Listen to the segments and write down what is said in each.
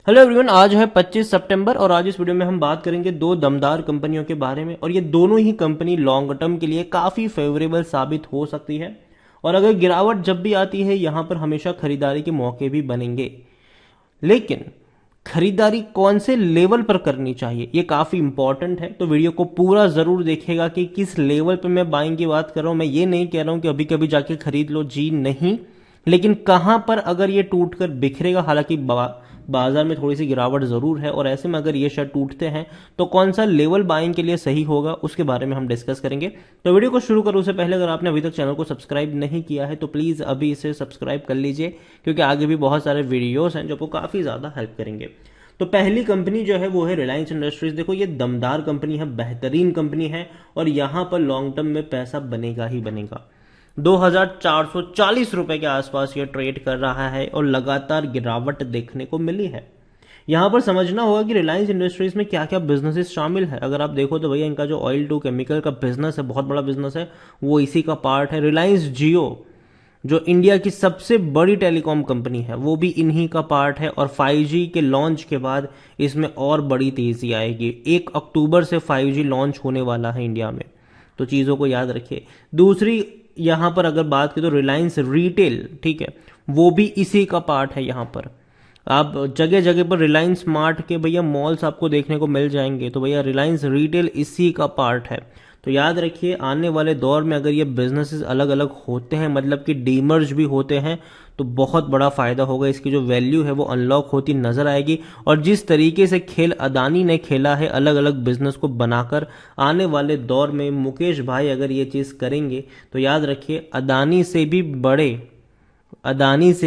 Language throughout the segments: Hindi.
हेलो एवरीवन, आज है 25 सितंबर और आज इस वीडियो में हम बात करेंगे दो दमदार कंपनियों के बारे में। और ये दोनों ही कंपनी लॉन्ग टर्म के लिए काफ़ी फेवरेबल साबित हो सकती है। और अगर गिरावट जब भी आती है यहाँ पर हमेशा खरीदारी के मौके भी बनेंगे, लेकिन खरीदारी कौन से लेवल पर करनी चाहिए ये काफ़ी इंपॉर्टेंट है। तो वीडियो को पूरा ज़रूर देखिएगा कि किस लेवल पर मैं बाइंग की बात कर रहा हूँ। मैं ये नहीं कह रहा हूँ कि अभी कभी जाके खरीद लो, जी नहीं, लेकिन कहाँ पर अगर ये टूट कर बिखरेगा। हालांकि बाजार में थोड़ी सी गिरावट जरूर है, और ऐसे में अगर ये शेयर टूटते हैं तो कौन सा लेवल बाइंग के लिए सही होगा उसके बारे में हम डिस्कस करेंगे। तो वीडियो को शुरू करूं उससे पहले अगर आपने अभी तक चैनल को सब्सक्राइब नहीं किया है तो प्लीज अभी इसे सब्सक्राइब कर लीजिए, क्योंकि आगे भी बहुत सारे वीडियोस हैं जो आपको काफी ज्यादा हेल्प करेंगे। तो पहली कंपनी जो है वो है रिलायंस इंडस्ट्रीज। देखो, ये दमदार कंपनी है, बेहतरीन कंपनी है, और यहां पर लॉन्ग टर्म में पैसा बनेगा ही बनेगा। 2440 रुपए के आसपास ये ट्रेड कर रहा है और लगातार गिरावट देखने को मिली है। यहां पर समझना होगा कि रिलायंस इंडस्ट्रीज में क्या क्या बिजनेसेस शामिल है। अगर आप देखो तो भैया इनका जो ऑयल टू केमिकल का बिजनेस है, बहुत बड़ा बिजनेस है, वो इसी का पार्ट है। रिलायंस जियो जो इंडिया की सबसे बड़ी टेलीकॉम कंपनी है, वो भी इन्हीं का पार्ट है। और 5G के लॉन्च के बाद इसमें और बड़ी तेजी आएगी। 1 अक्टूबर से 5G लॉन्च होने वाला है इंडिया में, तो चीज़ों को याद रखिए। दूसरी यहां पर अगर बात करें तो रिलायंस रिटेल, ठीक है, वो भी इसी का पार्ट है। यहां पर आप जगह जगह पर रिलायंस स्मार्ट के भैया मॉल्स आपको देखने को मिल जाएंगे, तो भैया रिलायंस रिटेल इसी का पार्ट है। तो याद रखिए, आने वाले दौर में अगर ये बिजनेसेस अलग अलग होते हैं, मतलब कि डीमर्ज भी होते हैं, तो बहुत बड़ा फायदा होगा। इसकी जो वैल्यू है वो अनलॉक होती नजर आएगी। और जिस तरीके से खेल अदानी ने खेला है अलग अलग बिजनेस को बनाकर, आने वाले दौर में मुकेश भाई अगर ये चीज करेंगे तो याद रखिए अदानी से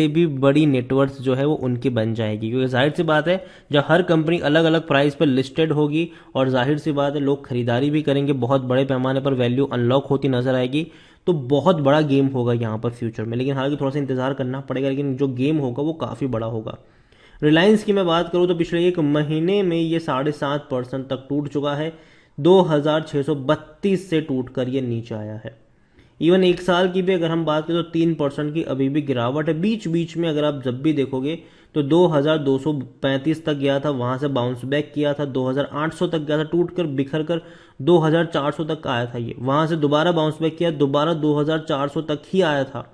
भी बड़ी नेटवर्थ जो है वो उनकी बन जाएगी। क्योंकि जाहिर सी बात है, जब हर कंपनी अलग अलग प्राइस पर लिस्टेड होगी और जाहिर सी बात है लोग खरीदारी भी करेंगे, बहुत बड़े पैमाने पर वैल्यू अनलॉक होती नजर आएगी, तो बहुत बड़ा गेम होगा यहाँ पर फ्यूचर में। लेकिन हालांकि थोड़ा सा इंतजार करना पड़ेगा, लेकिन जो गेम होगा वो काफी बड़ा होगा। रिलायंस की मैं बात करूं तो पिछले एक महीने में ये 7.5% तक टूट चुका है। 2632 से टूटकर ये नीचे आया है। इवन एक साल की भी अगर हम बात करें तो 3% की अभी भी गिरावट है। बीच बीच में अगर आप जब भी देखोगे तो 2235 तक गया था, वहां से बाउंस बैक किया था, 2800 तक गया था, टूट कर बिखर कर 2400 तक आया था ये, वहां से दोबारा बाउंस बैक किया, दोबारा 2400 तक ही आया था,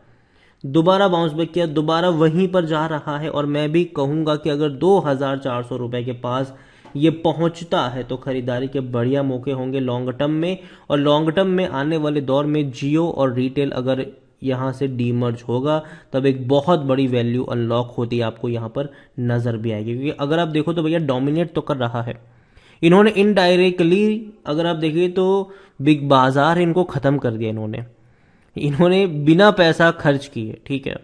दोबारा बाउंस बैक किया, दोबारा वहीं पर जा रहा है। और मैं भी कहूंगा कि अगर 2400 रुपए के पास ये पहुंचता है तो खरीदारी के बढ़िया मौके होंगे लॉन्ग टर्म में। और लॉन्ग टर्म में आने वाले दौर में जियो और रिटेल अगर यहां से डीमर्ज होगा तब एक बहुत बड़ी वैल्यू अनलॉक होती आपको यहां पर नजर भी आएगी। क्योंकि अगर आप देखो तो भैया डोमिनेट तो कर रहा है इन्होंने इनडायरेक्टली। अगर आप देखिए तो बिग बाजार इनको खत्म कर दिया इन्होंने बिना पैसा खर्च किए, ठीक है।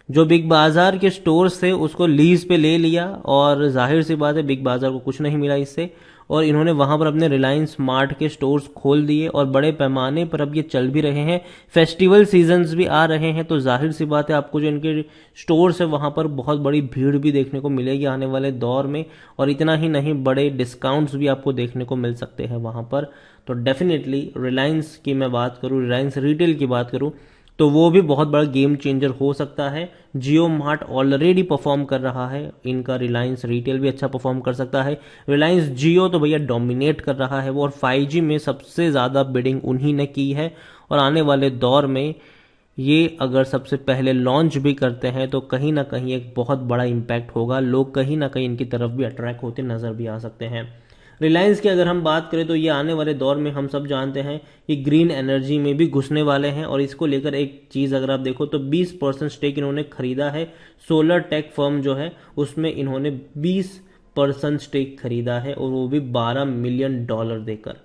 जो बिग बाजार के स्टोर्स थे उसको लीज पे ले लिया, और जाहिर सी बात है बिग बाजार को कुछ नहीं मिला इससे, और इन्होंने वहां पर अपने रिलायंस स्मार्ट के स्टोर्स खोल दिए और बड़े पैमाने पर अब ये चल भी रहे हैं। फेस्टिवल सीजन्स भी आ रहे हैं, तो जाहिर सी बात है आपको जो इनके स्टोर्स है वहां पर बहुत बड़ी भीड़ भी देखने को मिलेगी आने वाले दौर में। और इतना ही नहीं, बड़े डिस्काउंट्स भी आपको देखने को मिल सकते हैं वहां पर। तो डेफिनेटली रिलायंस की मैं बात करूं, रिलायंस रिटेल की बात करूं, तो वो भी बहुत बड़ा गेम चेंजर हो सकता है। जियो मार्ट ऑलरेडी परफॉर्म कर रहा है, इनका रिलायंस रिटेल भी अच्छा परफॉर्म कर सकता है। रिलायंस जियो तो भैया डोमिनेट कर रहा है वो, और 5G में सबसे ज्यादा बिडिंग उन्हीं ने की है। और आने वाले दौर में ये अगर सबसे पहले लॉन्च भी करते हैं तो कहीं ना कहीं एक बहुत बड़ा इंपैक्ट होगा, लोग कहीं ना कहीं इनकी तरफ भी अट्रैक्ट होते नजर भी आ सकते हैं। रिलायंस की अगर हम बात करें तो ये आने वाले दौर में हम सब जानते हैं कि ग्रीन एनर्जी में भी घुसने वाले हैं। और इसको लेकर एक चीज अगर आप देखो तो 20% स्टेक इन्होंने खरीदा है। सोलर टेक फर्म जो है उसमें इन्होंने 20% स्टेक खरीदा है, और वो भी $12 मिलियन देकर।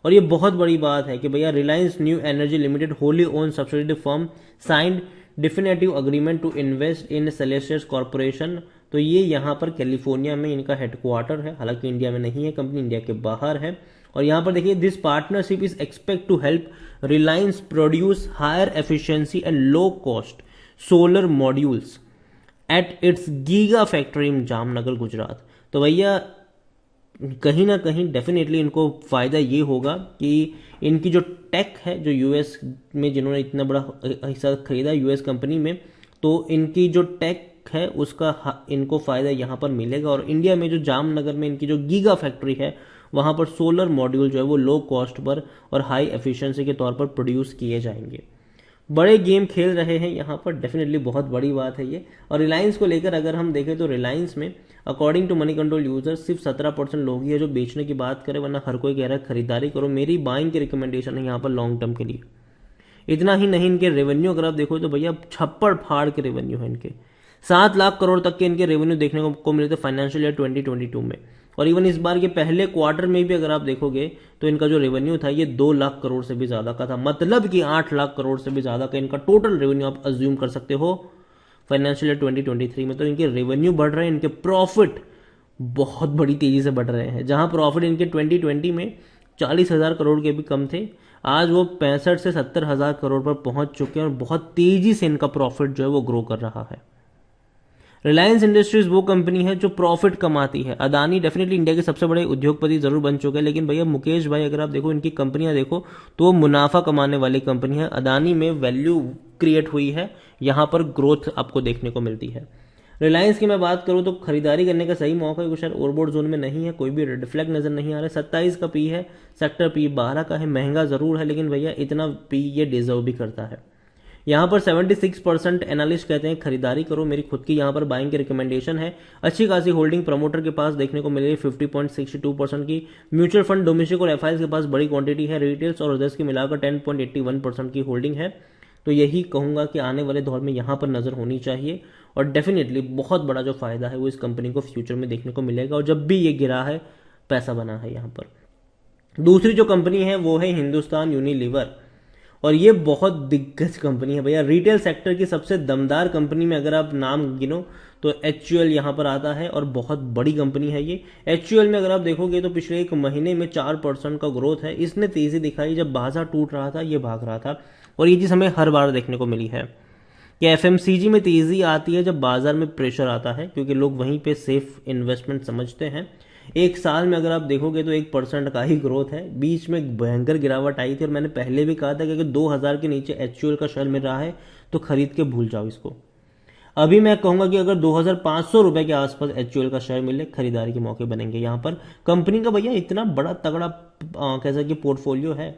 और ये बहुत बड़ी बात है कि भैया Reliance new energy limited wholly own subsidiary firm signed definitive agreement to invest in Celsius corporation. तो ये यहाँ पर कैलिफोर्निया में इनका हेडक्वार्टर है, हालांकि इंडिया में नहीं है, कंपनी इंडिया के बाहर है। और यहाँ पर देखिए, this partnership is expect to help Reliance produce higher efficiency and low cost solar modules at its giga factory in Jamnagar Gujarat. तो भैया कहीं ना कहीं डेफिनेटली इनको फायदा ये होगा कि इनकी जो टेक है, जो यूएस में जिन्होंने इतना बड़ा हिस्सा खरीदा यूएस कंपनी में, तो इनकी जो टेक है उसका इनको फायदा यहाँ पर मिलेगा। और इंडिया में जो जामनगर में इनकी जो गीगा फैक्ट्री है वहाँ पर सोलर मॉड्यूल जो है वो लो कॉस्ट पर और हाई एफिशिएंसी के तौर पर प्रोड्यूस किए जाएंगे। बड़े गेम खेल रहे हैं यहाँ पर, डेफिनेटली बहुत बड़ी बात है ये। और रिलायंस को लेकर अगर हम देखें तो रिलायंस में according to Moneycontrol user सिर्फ 17% लोग ही है जो बेचने की बात करें, वरना हर कोई कह रहा है खरीदारी करो। मेरी बाइंग की रिकमेंडेशन है यहाँ पर लॉन्ग टर्म के लिए। इतना ही नहीं, इनके रेवेन्यू अगर आप देखो तो भैया छप्पड़ फाड़ के रेवेन्यू है इनके। 7 लाख करोड़ तक के इनके रेवेन्यू देखने को मिले थे फाइनेंशियल ईयर 2022 में। और इवन इस बार के पहले क्वार्टर में भी अगर आप देखोगे तो इनका जो रेवेन्यू था ये 2 लाख करोड़ से भी ज्यादा का था। मतलब कि 8 लाख करोड़ से भी ज्यादा का इनका टोटल रेवेन्यू आप अज्यूम कर सकते हो फाइनेंशियल ईयर 2023 में। तो इनके रेवेन्यू बढ़ रहे हैं, इनके प्रॉफिट बहुत बड़ी तेजी से बढ़ रहे हैं। जहां प्रॉफिट इनके 2020 में 40,000 करोड़ के भी कम थे, आज वो 65 से 70,000 करोड़ पर पहुंच चुके हैं और बहुत तेजी से इनका प्रॉफिट जो है वो ग्रो कर रहा है। रिलायंस इंडस्ट्रीज वो कंपनी है जो प्रॉफिट कमाती है। अदानी डेफिनेटली इंडिया के सबसे बड़े उद्योगपति जरूर बन चुके हैं, लेकिन भैया मुकेश भाई अगर आप देखो इनकी कंपनियां देखो तो वो मुनाफा कमाने वाली कंपनी है। अदानी में वैल्यू क्रिएट हुई है, यहां पर ग्रोथ आपको देखने को मिलती है। रिलायंस की मैं बात करूं तो खरीदारी करने का सही मौका है, शायद ओवरबोर्ड जोन में नहीं है, कोई भी रेड फ्लैग नजर नहीं आ रहा है। 27 का पी है, सेक्टर पी 12 का है, महंगा जरूर है लेकिन भैया इतना पी ये डिजर्व भी करता है। यहाँ पर 76% एनालिस्ट कहते हैं खरीदारी करो। मेरी खुद की यहाँ पर बाइंग की रिकमेंडेशन है। अच्छी खासी होल्डिंग प्रमोटर के पास देखने को मिलेगी 50.62% की। म्यूचुअल फंड डोमेस्टिक और एफआईएस के पास बड़ी क्वांटिटी है। रिटेल्स और अदर्स की मिलाकर 10.81% की होल्डिंग है। तो यही कहूंगा कि आने वाले दौर में यहाँ पर नजर होनी चाहिए और डेफिनेटली बहुत बड़ा जो फायदा है वो इस कंपनी को फ्यूचर में देखने को मिलेगा। और जब भी ये गिरा है पैसा बना है यहाँ पर। दूसरी जो कंपनी है वो है हिंदुस्तान यूनिलीवर, और ये बहुत दिग्गज कंपनी है भैया। रिटेल सेक्टर की सबसे दमदार कंपनी में अगर आप नाम गिनो तो एचयूएल यहां पर आता है और बहुत बड़ी कंपनी है ये। एचयूएल में अगर आप देखोगे तो पिछले एक महीने में 4% का ग्रोथ है। इसने तेजी दिखाई जब बाजार टूट रहा था, ये भाग रहा था, और ये चीज हमें हर बार देखने को मिली है कि एफएमसीजी में तेजी आती है जब बाजार में प्रेशर आता है, क्योंकि लोग वहीं पे सेफ इन्वेस्टमेंट समझते हैं। एक साल में अगर आप देखोगे तो 1% का ही ग्रोथ है। बीच में भयंकर गिरावट आई थी और मैंने पहले भी कहा था कि अगर 2000 के नीचे एचयूएल का शेयर मिल रहा है तो खरीद के भूल जाओ इसको। अभी मैं कहूंगा कि अगर 2500 रुपए के आसपास एचयूएल का शेयर मिले, खरीदारी के मौके बनेंगे। यहां पर कंपनी का भैया इतना बड़ा तगड़ा कैसा कि पोर्टफोलियो है।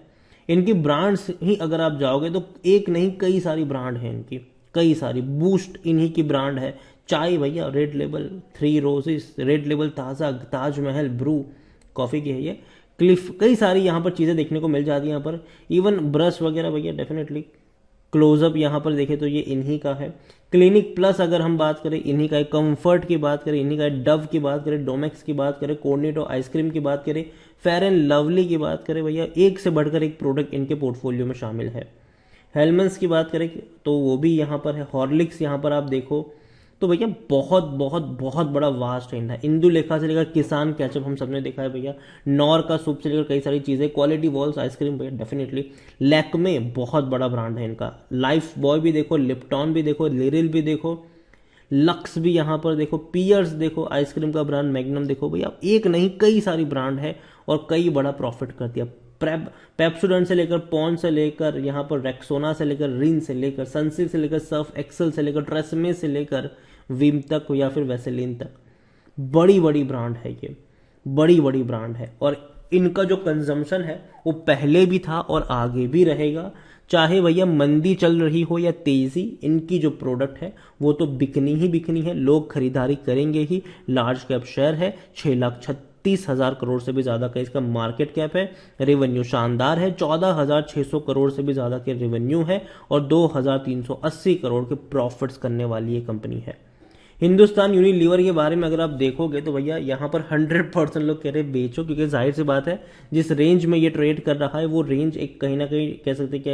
इनकी ब्रांड्स ही अगर आप जाओगे तो एक नहीं कई सारी ब्रांड है इनकी, कई सारी। बूस्ट इन्हीं की ब्रांड है। चाय भैया red label, 3 roses, red label ताज़ा, ताजमहल ब्रू कॉफ़ी की है ये, क्लिफ, कई सारी यहाँ पर चीज़ें देखने को मिल जाती है यहाँ पर। इवन ब्रश वगैरह भैया डेफिनेटली। क्लोजअप यहाँ पर देखें तो ये इन्हीं का है। क्लिनिक प्लस अगर हम बात करें इन्हीं का है। कंफर्ट की बात करें इन्हीं का है। डव की बात करें, डोमेक्स की बात करें, कोर्नेटो आइसक्रीम की बात करें, फेयर एंड लवली की बात करें, भैया एक से बढ़कर एक प्रोडक्ट इनके पोर्टफोलियो में शामिल है। हेलमेंस की बात करें तो वो भी यहाँ पर है। हॉर्लिक्स यहाँ पर आप देखो तो भैया बहुत बहुत बहुत बड़ा वास्ट रेंज है। इंदुलेखा से लेकर किसान केचप हम सबने देखा है भैया। नॉर का सूप से लेकर कई सारी चीजें। क्वालिटी वॉल्स आइसक्रीम भैया डेफिनेटली। लैक्मे बहुत बड़ा ब्रांड है इनका। लाइफ बॉय भी देखो, लिप्टॉन भी देखो, लिरिल भी देखो, लक्स भी यहाँ पर देखो, पियर्स देखो, आइसक्रीम का ब्रांड मैग्नम देखो भैया। एक नहीं कई सारी ब्रांड है और कई बड़ा प्रॉफिट कर दिया। पेप्सोडेंट से लेकर पॉन से लेकर यहाँ पर रेक्सोना से लेकर रिन से लेकर सनसिल्क से लेकर सर्फ एक्सेल से लेकर ट्रेसमे से लेकर विम तक या फिर वैसेलिन तक बड़ी बड़ी ब्रांड है ये, बड़ी बड़ी ब्रांड है। और इनका जो कंजम्पशन है वो पहले भी था और आगे भी रहेगा। चाहे भैया मंदी चल रही हो या तेजी, इनकी जो प्रोडक्ट है वो तो बिकनी ही बिकनी है। लोग खरीदारी करेंगे ही। लार्ज कैप शेयर है, 6,36,000 करोड़ से भी ज्यादा का इसका मार्केट कैप है। रेवेन्यू शानदार है, 14,600 करोड़ से भी ज्यादा के रेवेन्यू है और 2,380 करोड़ के प्रॉफिट्स करने वाली ये कंपनी है। हिंदुस्तान यूनिलीवर के बारे में अगर आप देखोगे तो भैया यहाँ पर 100% लोग कह रहे बेचो, क्योंकि जाहिर सी बात है जिस रेंज में ये ट्रेड कर रहा है वो रेंज एक कहीं ना कहीं कह सकते कि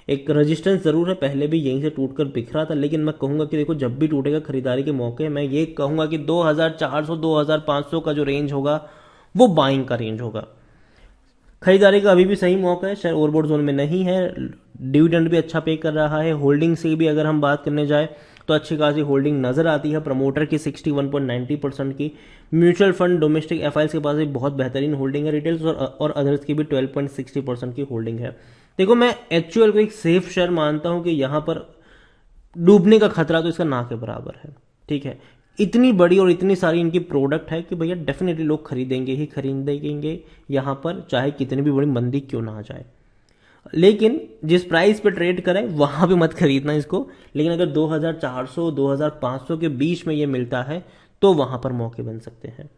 एक रेजिस्टेंस जरूर है। पहले भी यहीं से टूटकर बिखरा था, लेकिन मैं कहूंगा कि देखो जब भी टूटेगा खरीदारी के मौके, मैं ये कहूंगा कि 2,400 2,500 का जो रेंज होगा वो बाइंग का रेंज होगा। खरीदारी का अभी भी सही मौका है। शेयर ओवरबोर्ड जोन में नहीं है। डिविडेंड भी अच्छा पे कर रहा है। होल्डिंग से भी अगर हम बात करने जाए तो अच्छी खासी होल्डिंग नजर आती है। प्रमोटर की 61.90% की। म्यूचुअल फंड डोमेस्टिक एफआईएस के पास भी बहुत बेहतरीन होल्डिंग है। रिटेल्स और अदर्स की भी 12.60% की होल्डिंग है। देखो मैं एचयूएल को एक सेफ शेयर मानता हूं कि यहां पर डूबने का खतरा तो इसका ना के बराबर है। ठीक है, इतनी बड़ी और इतनी सारी इनकी प्रोडक्ट है कि भैया डेफिनेटली लोग खरीदेंगे ही खरीदेंगे यहाँ पर, चाहे कितनी भी बड़ी मंदी क्यों ना आ जाए। लेकिन जिस प्राइस पे ट्रेड करें वहां पे मत खरीदना इसको। लेकिन अगर 2400 2500 के बीच में ये मिलता है तो वहां पर मौके बन सकते हैं।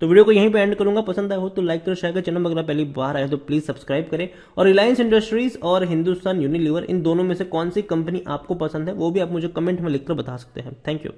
तो वीडियो को यहीं पे एंड करूंगा। पसंद आया हो तो लाइक करो, शेयर करो। चैनल अगर पहली बार आए तो प्लीज सब्सक्राइब करें। और रिलायंस इंडस्ट्रीज और हिंदुस्तान यूनिलीवर, इन दोनों में से कौन सी कंपनी आपको पसंद है वो भी आप मुझे कमेंट में लिखकर बता सकते हैं। Thank you.